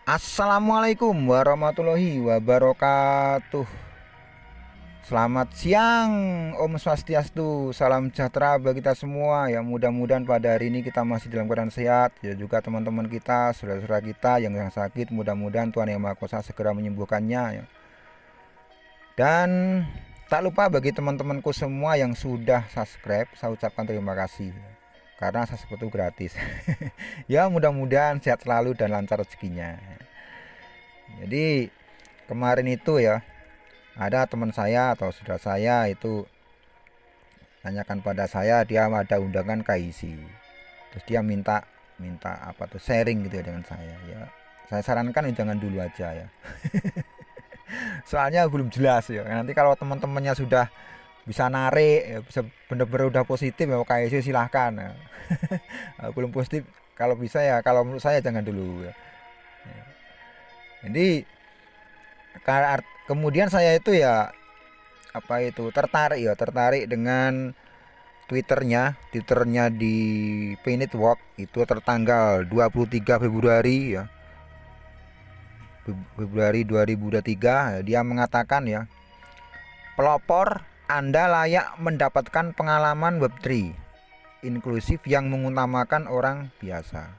Assalamualaikum warahmatullahi wabarakatuh. Selamat siang, Om Swastiastu. Salam sejahtera bagi kita semua. Ya, mudah-mudahan pada hari ini kita masih dalam keadaan sehat. Ya, juga teman-teman kita, saudara-saudara kita yang sakit, mudah-mudahan Tuhan Yang Maha Kuasa segera menyembuhkannya ya. Dan tak lupa bagi teman-temanku semua yang sudah subscribe, saya ucapkan terima kasih karena subscribe itu gratis. Ya, mudah-mudahan sehat selalu dan lancar rezekinya. Jadi kemarin itu ya, ada teman saya atau saudara saya itu tanyakan pada saya, dia ada undangan KIC, terus dia minta minta apa tuh sharing gitu ya dengan saya. Ya, saya sarankan jangan dulu aja ya. Soalnya belum jelas ya, nanti kalau teman-temannya sudah bisa narik ya, bisa bener-bener udah positif ya KIC silahkan ya. Belum positif, kalau bisa ya, kalau menurut saya jangan dulu ya. Jadi kemudian saya itu ya apa itu tertarik dengan Twitternya di Pinitwork itu tertanggal 23 Februari ya, Februari 2023. Dia mengatakan ya, pelopor Anda layak mendapatkan pengalaman Web3 inklusif yang mengutamakan orang biasa.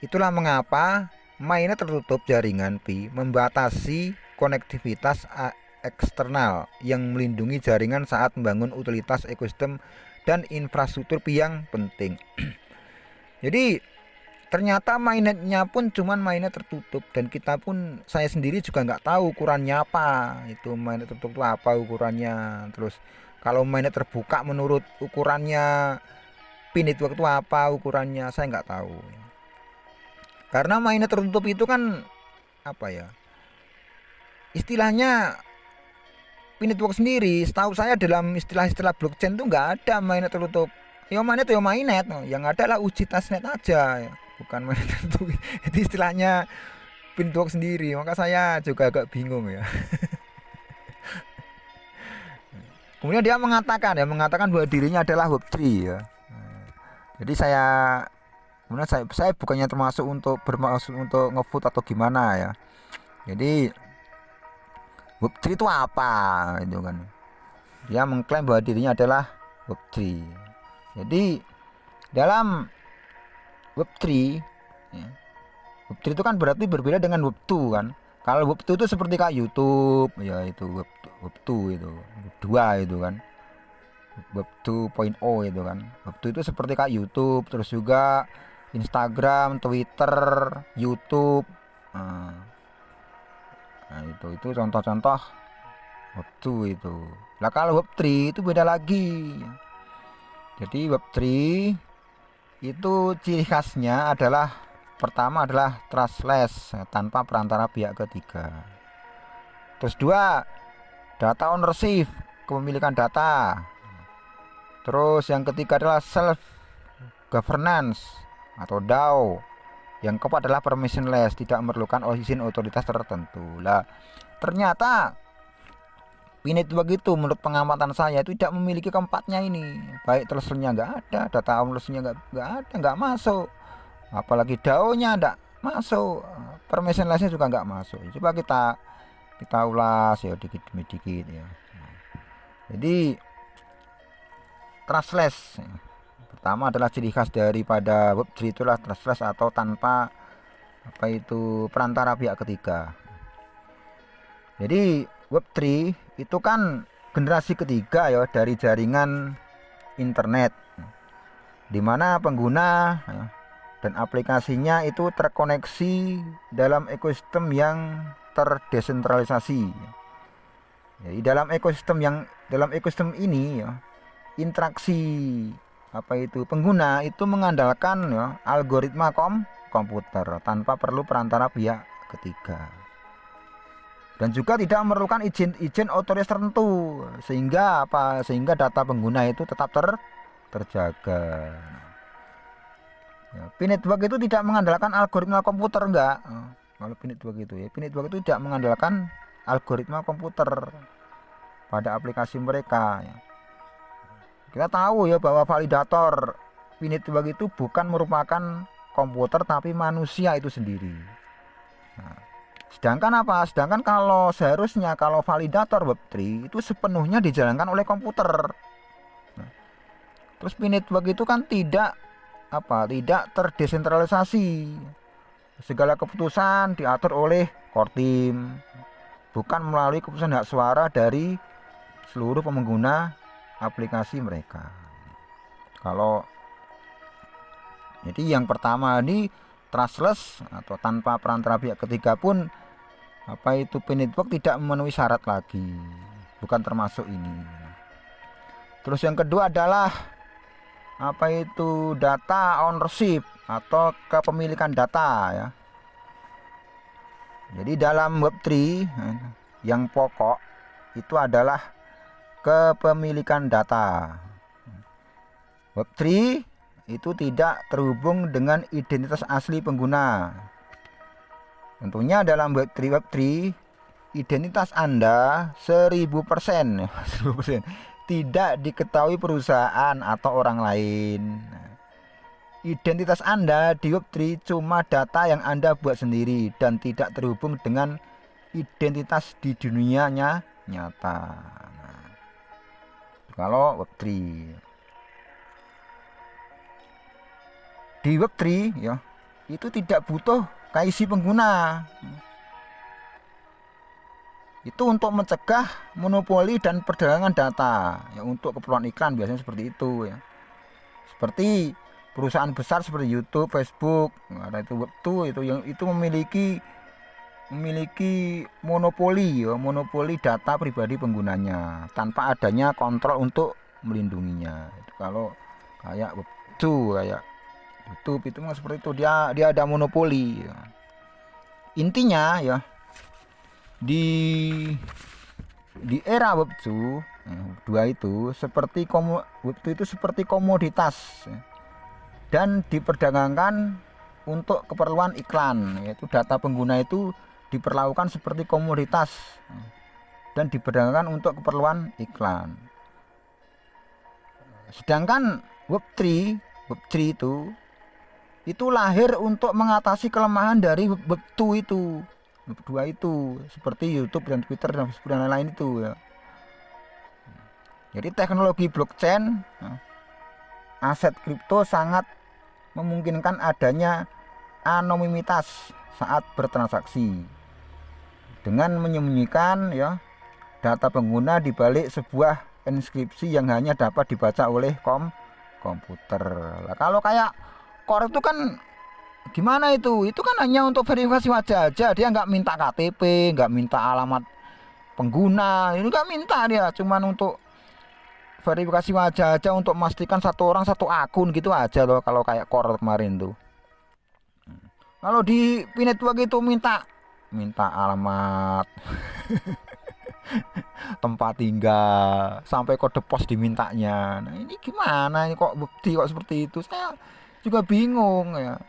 Itulah mengapa mainnya tertutup jaringan Pi membatasi konektivitas eksternal yang melindungi jaringan saat membangun utilitas ekosistem dan infrastruktur Pi yang penting. Jadi ternyata mainnetnya pun cuman mainnet tertutup, dan kita pun, saya sendiri juga nggak tahu ukurannya apa itu mainnet tertutup itu apa ukurannya. Terus kalau mainnet terbuka menurut ukurannya Pinitwork itu apa ukurannya, saya nggak tahu. Karena mainnet tertutup itu kan apa ya, istilahnya Pinitwork sendiri, setahu saya dalam istilah-istilah blockchain itu nggak ada mainnet tertutup. Ya mainnet ya mainnet, yang ada lah uji testnet aja ya, bukan mainnet tertutup. Itu istilahnya Pinitwork sendiri, maka saya juga agak bingung ya. Kemudian dia mengatakan bahwa dirinya adalah Web3 ya. Jadi kemudian saya bukannya termasuk untuk bermaksud untuk ngevote atau gimana ya. Jadi Web3 itu apa itu kan. Dia mengklaim bahwa dirinya adalah Web3. Jadi dalam Web3 ya, Web3 itu kan berarti berbeda dengan Web2 kan. Kalau Web2 itu seperti kayak YouTube ya, itu Web2 itu Web2 itu kan, Web 2.0 itu kan. Web 2 itu seperti kayak YouTube, terus juga Instagram, Twitter, YouTube. Nah itu contoh-contoh Web 2 itu. Nah kalau Web 3 itu beda lagi. Jadi Web 3 itu ciri khasnya adalah, pertama adalah trustless, tanpa perantara pihak ketiga. Terus dua, data ownership, kepemilikan data. Terus yang ketiga adalah self governance atau DAO. Yang keempat adalah permissionless, tidak memerlukan izin otoritas tertentu. Lah, ternyata Pinitwork itu menurut pengamatan saya itu tidak memiliki keempatnya ini. Baik trustnya nggak ada, data ownershipnya nggak ada, nggak masuk. Apalagi DAO-nya nggak masuk, permissionless-nya juga nggak masuk. Coba kita ulas ya dikit demi dikit ya. Jadi trustless, pertama adalah ciri khas daripada Web3 itulah trustless atau tanpa apa itu perantara pihak ketiga. Jadi Web3 itu kan generasi ketiga ya dari jaringan internet, dimana pengguna ya, dan aplikasinya itu terkoneksi dalam ekosistem yang terdesentralisasi. Jadi dalam ekosistem ini ya, interaksi apa itu pengguna itu mengandalkan ya, algoritma komputer tanpa perlu perantara pihak ketiga, dan juga tidak memerlukan izin otoritas tertentu, sehingga data pengguna itu tetap terjaga. Ya, Pinitwork itu tidak mengandalkan algoritma komputer, enggak. Kalau Pinitwork itu tidak mengandalkan algoritma komputer pada aplikasi mereka ya. Kita tahu ya bahwa validator Pinitwork itu bukan merupakan komputer tapi manusia itu sendiri. Sedangkan apa? Sedangkan kalau seharusnya kalau validator Web3 itu sepenuhnya dijalankan oleh komputer. Terus P-network itu kan tidak terdesentralisasi. Segala keputusan diatur oleh core team, bukan melalui keputusan hak suara dari seluruh pengguna aplikasi mereka. Jadi yang pertama ini trustless atau tanpa perantara pihak ketiga pun P-network tidak memenuhi syarat lagi, bukan termasuk ini. Terus yang kedua adalah data ownership atau kepemilikan data ya. Jadi dalam Web3 yang pokok itu adalah kepemilikan data. Web3 itu tidak terhubung dengan identitas asli pengguna. Tentunya dalam Web3 identitas Anda 1000% tidak diketahui perusahaan atau orang lain. Identitas Anda di Web3 cuma data yang Anda buat sendiri dan tidak terhubung dengan identitas di dunia nyata. Kalau Web3 di Web3 ya, itu tidak butuh KYC pengguna. Itu untuk mencegah monopoli dan perdagangan data ya, untuk keperluan iklan biasanya seperti itu ya. Seperti perusahaan besar seperti YouTube, Facebook, ada itu Web2 itu yang itu memiliki monopoli ya, monopoli data pribadi penggunanya tanpa adanya kontrol untuk melindunginya. Itu kalau kayak Web2 kayak YouTube itu seperti itu, dia ada monopoli ya. Intinya ya di era Web2 itu seperti komoditas ya, dan diperdagangkan untuk keperluan iklan, yaitu data pengguna itu diperlakukan seperti komoditas dan diperdagangkan untuk keperluan iklan. Sedangkan Web3 itu lahir untuk mengatasi kelemahan dari Web2 itu. Web2 itu seperti YouTube dan Twitter dan lain-lain itu ya. Jadi teknologi blockchain, aset kripto sangat memungkinkan adanya anonimitas saat bertransaksi dengan menyembunyikan ya data pengguna di balik sebuah inskripsi yang hanya dapat dibaca oleh komputer. Nah, kalau kayak Core itu kan gimana itu kan hanya untuk verifikasi wajah aja, dia nggak minta KTP, nggak minta alamat pengguna, ini nggak minta, dia cuman untuk verifikasi wajah aja untuk memastikan satu orang satu akun gitu aja loh. Kalau kayak Core kemarin tuh, kalau di P-network itu minta alamat tempat tinggal sampai kode pos dimintanya. Nah ini gimana ini kok bukti kok seperti itu, saya juga bingung ya.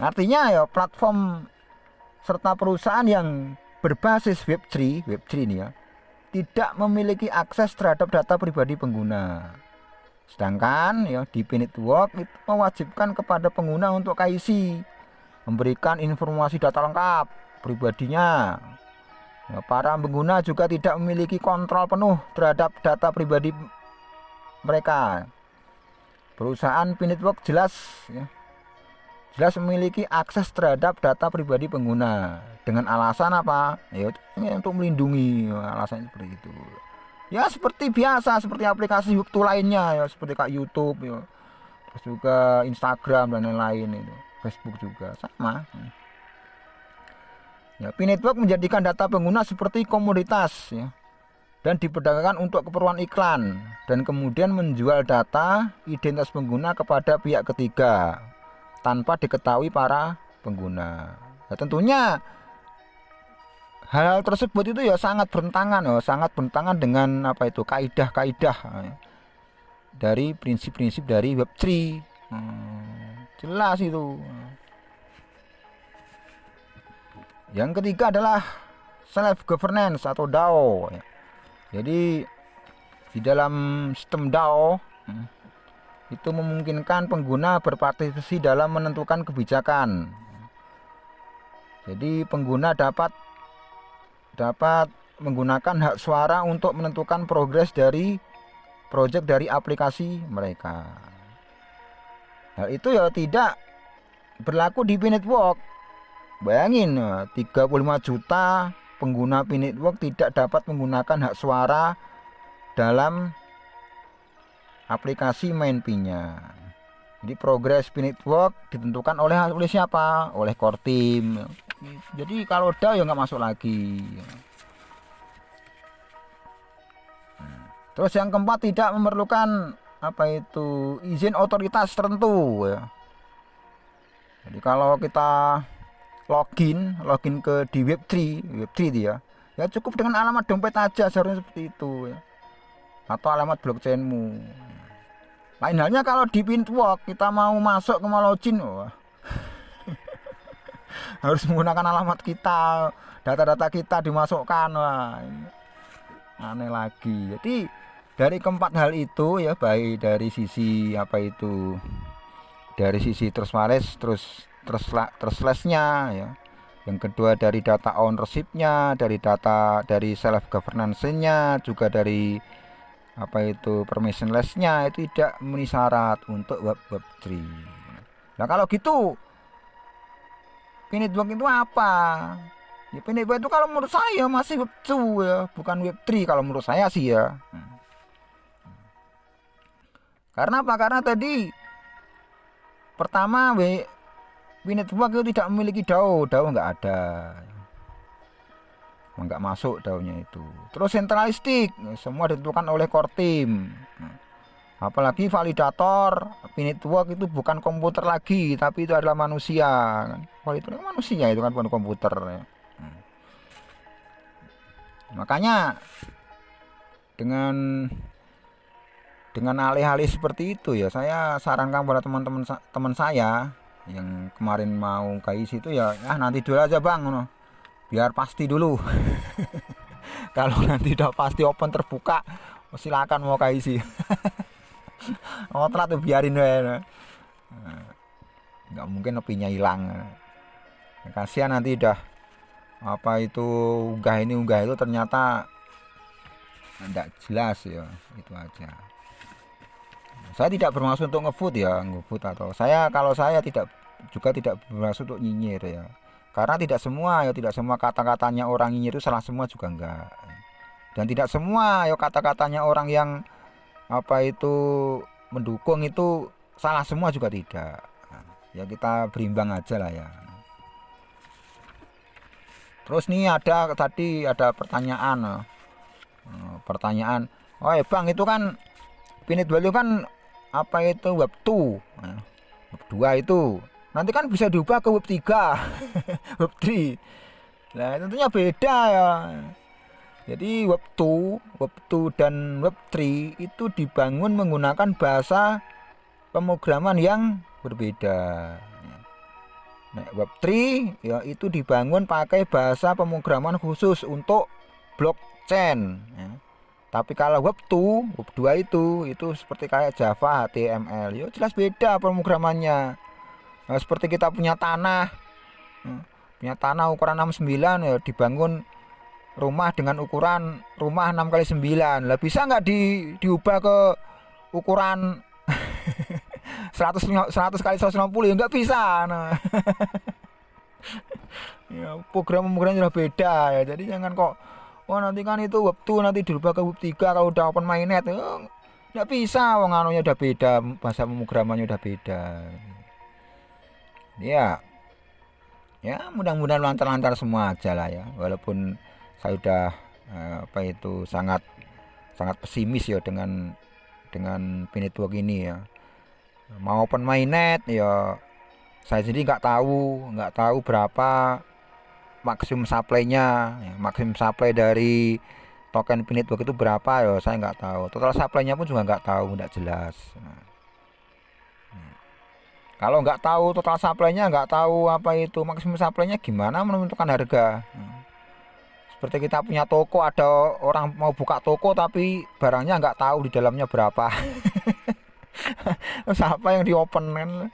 Artinya ya platform serta perusahaan yang berbasis Web3 ini ya tidak memiliki akses terhadap data pribadi pengguna. Sedangkan ya di P-network itu mewajibkan kepada pengguna untuk KYC, memberikan informasi data lengkap pribadinya. Ya, para pengguna juga tidak memiliki kontrol penuh terhadap data pribadi mereka. Perusahaan P-network jelas memiliki akses terhadap data pribadi pengguna dengan alasan apa? Ya untuk melindungi, alasannya seperti itu. Ya seperti biasa, seperti aplikasi Web2 lainnya ya, seperti kayak YouTube ya. Terus juga Instagram dan lain-lain itu. Facebook juga sama. Ya, P-network menjadikan data pengguna seperti komoditas ya, dan diperdagangkan untuk keperluan iklan dan kemudian menjual data identitas pengguna kepada pihak ketiga tanpa diketahui para pengguna. Ya, tentunya hal tersebut itu ya sangat bertentangan dengan kaidah-kaidah dari prinsip-prinsip dari Web3. Jelas itu. Yang ketiga adalah self governance atau DAO. Jadi di dalam sistem DAO itu memungkinkan pengguna berpartisipasi dalam menentukan kebijakan, Jadi pengguna dapat menggunakan hak suara untuk menentukan progres dari proyek dari aplikasi mereka. Hal itu ya tidak berlaku di P-Network. Bayangin, 35 juta pengguna P-Network tidak dapat menggunakan hak suara dalam aplikasi MainP-nya. Jadi progres P-Network ditentukan oleh siapa? Oleh core team. Jadi kalau DAO ya nggak masuk lagi. Terus yang keempat, tidak memerlukan izin otoritas tertentu ya. Jadi kalau kita login ke di Web3 itu ya cukup dengan alamat dompet aja seharusnya seperti itu ya. Atau alamat blockchainmu. Lain halnya kalau di P-Network kita mau masuk ke login, harus menggunakan alamat kita, data-data kita dimasukkan, ini aneh lagi. Jadi dari keempat hal itu ya, baik dari sisi dari sisi trust wallet, trustless-nya ya. Yang kedua dari data ownership-nya, dari self governance-nya, juga dari permissionless-nya, itu tidak memenuhi syarat untuk Web3. Nah kalau gitu P-Network itu apa? Ya, P-Network itu kalau menurut saya masih Web2 ya, bukan Web3 kalau menurut saya sih ya. Karena apa? Karena tadi pertama P-Network itu tidak memiliki DAO nggak ada, nggak masuk DAO-nya itu. Terus sentralistik, semua ditentukan oleh core team. Apalagi validator P-Network itu bukan komputer lagi, tapi itu adalah manusia. Validator manusia itu kan bukan komputer ya. Makanya dengan alih-alih seperti itu ya, saya sarankan pada teman saya yang kemarin mau KIC itu ya nanti dulu aja bang, biar pasti dulu. Kalau nanti udah pasti open terbuka, silakan mau KIC. Telat tuh biarin deh, nggak mungkin opinya hilang. Kasihan nanti udah unggah itu ternyata tidak jelas ya, itu aja. Saya tidak bermaksud untuk ngevote atau kalau saya tidak bermaksud untuk nyinyir ya. Karena tidak semua kata-katanya orang nyinyir itu salah semua juga enggak. Dan tidak semua kata-katanya orang yang mendukung itu salah semua juga tidak. Ya kita berimbang aja lah ya. Terus nih ada pertanyaan. Oh bang, itu kan P-Network itu kan Web2. Web2 itu nanti kan bisa diubah ke Web3. Web3. Nah, tentunya beda ya. Jadi Web2 dan Web3 itu dibangun menggunakan bahasa pemrograman yang berbeda. Nah, Web3 ya itu dibangun pakai bahasa pemrograman khusus untuk blockchain ya. Tapi kalau Web2 itu seperti kayak Java, HTML, ya jelas beda pemrogramannya. Nah, seperti kita punya tanah ukuran 69 ya, dibangun rumah dengan ukuran rumah 6x9. Lah bisa nggak diubah ke ukuran 100 kali 150? Ya nggak bisa. Nah. Ya, program sudah beda ya. Jadi jangan kok nanti kan itu Web2 nanti dirubah ke Web3 kalau udah open mainnet. Nggak bisa, anunya udah beda, bahasa pemrogramannya udah beda. Ya mudah-mudahan lancar-lancar semua aja lah ya. Walaupun saya udah sangat pesimis ya dengan P-Network ini ya. Mau open mainnet ya, saya sendiri nggak tahu berapa maksimum supply-nya ya. Maksimum supply dari token P-Network itu berapa ya, saya nggak tahu. Total supply-nya pun juga nggak tahu, nggak jelas. Kalau nggak tahu total supply-nya, nggak tahu maksimum supply-nya, gimana menentukan harga? Seperti kita punya toko, ada orang mau buka toko tapi barangnya nggak tahu di dalamnya berapa. Siapa yang di open kan?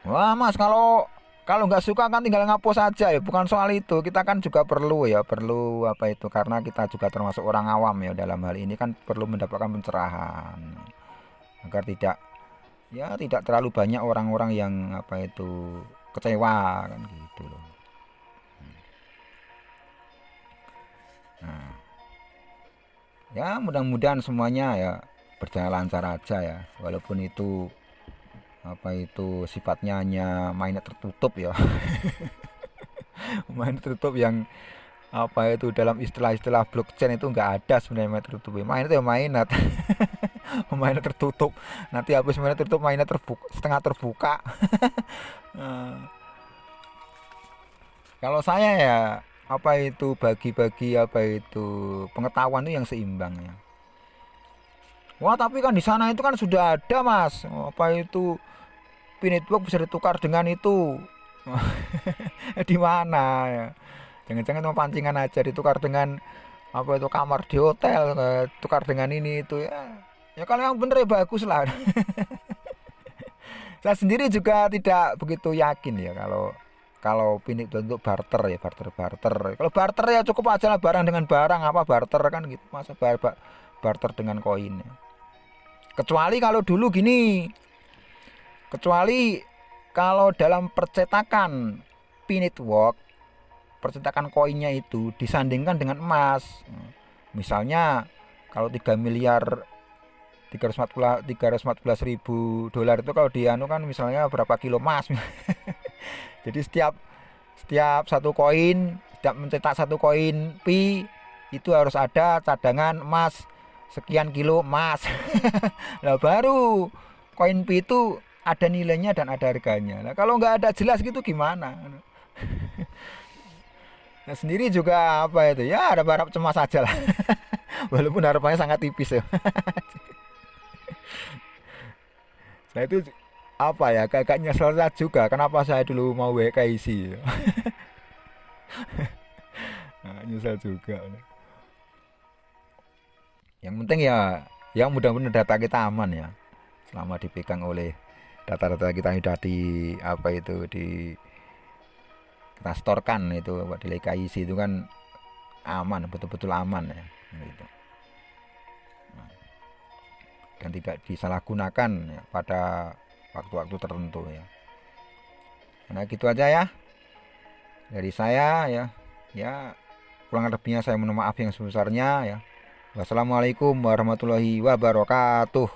Wah mas, kalau nggak suka kan tinggal ngapus saja ya, bukan soal itu. Kita kan juga perlu ya, perlu apa itu, karena kita juga termasuk orang awam ya, dalam hal ini kan perlu mendapatkan pencerahan agar tidak terlalu banyak orang-orang yang apa itu kecewa kan gitu loh. Nah, ya mudah-mudahan semuanya ya berjalan lancar aja ya, walaupun itu apa itu sifatnya hanya mainnet tertutup ya. Mainnet tertutup yang apa itu dalam istilah-istilah blockchain itu nggak ada sebenarnya mainnet tertutup. Mainnet ya mainnet. Mainnet tertutup. Nanti habis mainnet tertutup, mainnet terbuka, setengah terbuka. Kalau saya ya apa itu bagi-bagi apa itu pengetahuan itu yang seimbang ya. Wah tapi kan di sana itu kan sudah ada mas, apa itu pinitbox bisa ditukar dengan itu. Di mana ya? Jangan-jangan mau pancingan aja ditukar dengan apa itu kamar di hotel, tukar dengan ini itu ya. Ya kalau yang bener ya bagus lah. Saya sendiri juga tidak begitu yakin ya kalau pinit untuk barter ya, barter. Kalau barter ya cukup aja lah, barang dengan barang, apa barter kan gitu, masa barter dengan koin ya. Kecuali kalau dulu gini, kecuali kalau dalam percetakan pinitwork, percetakan koinnya itu disandingkan dengan emas. Misalnya kalau 3 miliar 314.000 dolar itu kalau dianu kan misalnya berapa kilo emas. Jadi setiap satu koin, setiap mencetak satu koin pi itu harus ada cadangan emas sekian kilo emas. Nah baru koin pi itu ada nilainya dan ada harganya. Nah kalau nggak ada jelas gitu gimana? Nah sendiri juga apa itu ya, ada harap cemas saja lah. Walaupun harapannya sangat tipis ya. Nah itu apa ya, agak nyesel juga kenapa saya dulu mau WKIC. Nah, nyesel juga. Yang penting ya yang mudah-mudahan data kita aman ya, selama dipegang oleh data-data kita yang sudah di apa itu di kita storkan itu di WKIC itu kan aman, betul-betul aman ya gitu. Dan tidak disalahgunakan ya, pada waktu-waktu tertentu ya. Nah gitu aja ya dari saya ya. Ya kurang lebihnya saya mohon maaf yang sebesarnya ya. Wassalamualaikum warahmatullahi wabarakatuh.